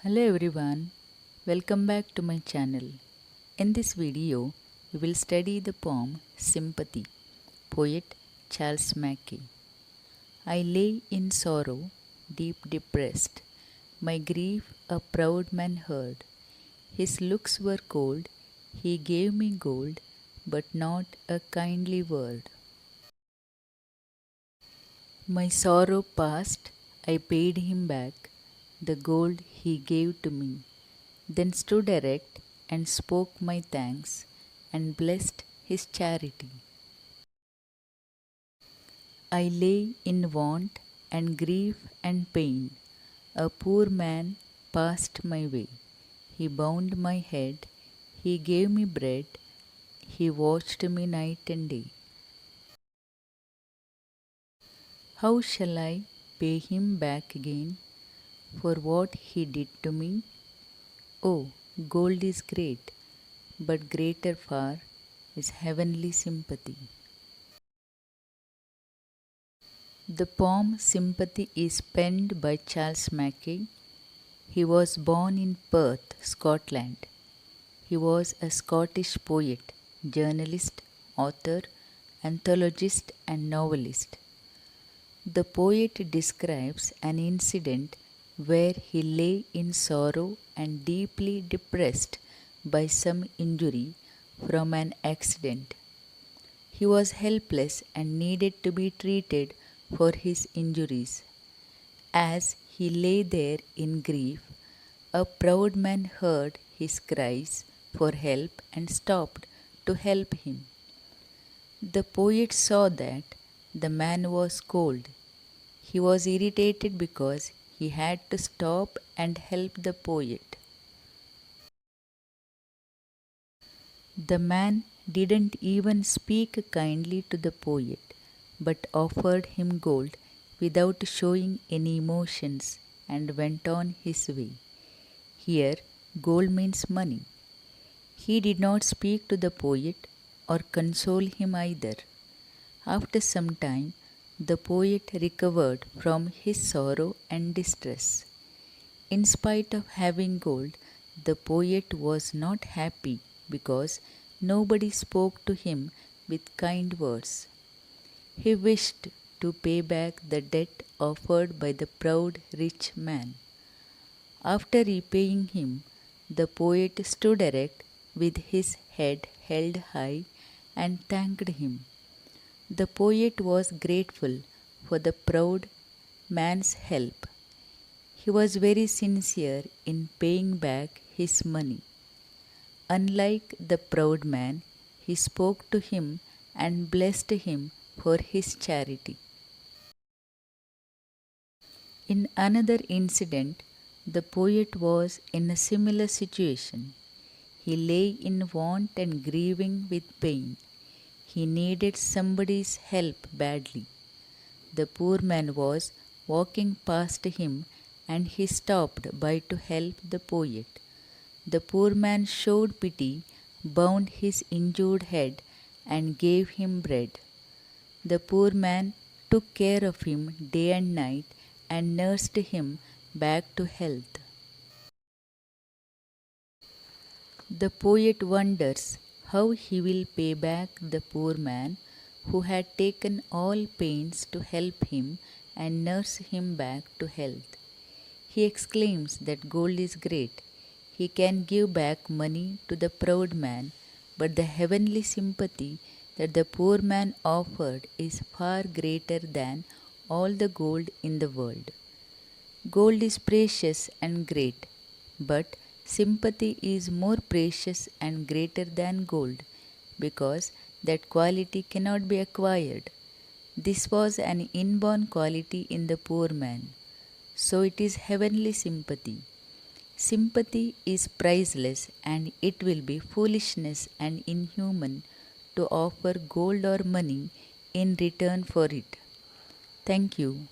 Hello everyone, welcome back to my channel. In this video, we will study the poem Sympathy, poet Charles Mackay. I lay in sorrow, deep depressed, my grief a proud man heard. His looks were cold, he gave me gold, but not a kindly word. My sorrow past, I paid him back the gold he gave to me. Then stood erect and spoke my thanks and blessed his charity. I lay in want and grief and pain. A poor man passed my way. He bound my head, he gave me bread, he watched me night and day. How shall I pay him back again for what he did to me? Oh, gold is great, but greater far is heavenly sympathy. The poem Sympathy is penned by Charles Mackay. He was born in Perth, Scotland. He was a Scottish poet, journalist, author, anthologist, and novelist. The poet describes an incident where he lay in sorrow and deeply depressed by some injury from an accident. He was helpless and needed to be treated for his injuries. As he lay there in grief, a proud man heard his cries for help and stopped to help him. The poet saw that the man was cold. He was irritated because he had to stop and help the poet. The man didn't even speak kindly to the poet, but offered him gold without showing any emotions and went on his way. Here, gold means money. He did not speak to the poet or console him either. After some time, the poet recovered from his sorrow and distress. In spite of having gold, the poet was not happy because nobody spoke to him with kind words. He wished to pay back the debt offered by the proud rich man. After repaying him, the poet stood erect with his head held high and thanked him. The poet was grateful for the proud man's help. He was very sincere in paying back his money. Unlike the proud man, he spoke to him and blessed him for his charity. In another incident, the poet was in a similar situation. He lay in want and grieving with pain. He needed somebody's help badly. The poor man was walking past him and he stopped by to help the poet. The poor man showed pity, bound his injured head, and gave him bread. The poor man took care of him day and night and nursed him back to health. The poet wonders how he will pay back the poor man who had taken all pains to help him and nurse him back to health. He exclaims that gold is great. He can give back money to the proud man, but the heavenly sympathy that the poor man offered is far greater than all the gold in the world. Gold is precious and great, but sympathy is more precious and greater than gold because that quality cannot be acquired. This was an inborn quality in the poor man. So it is heavenly sympathy. Sympathy is priceless and it will be foolishness and inhuman to offer gold or money in return for it. Thank you.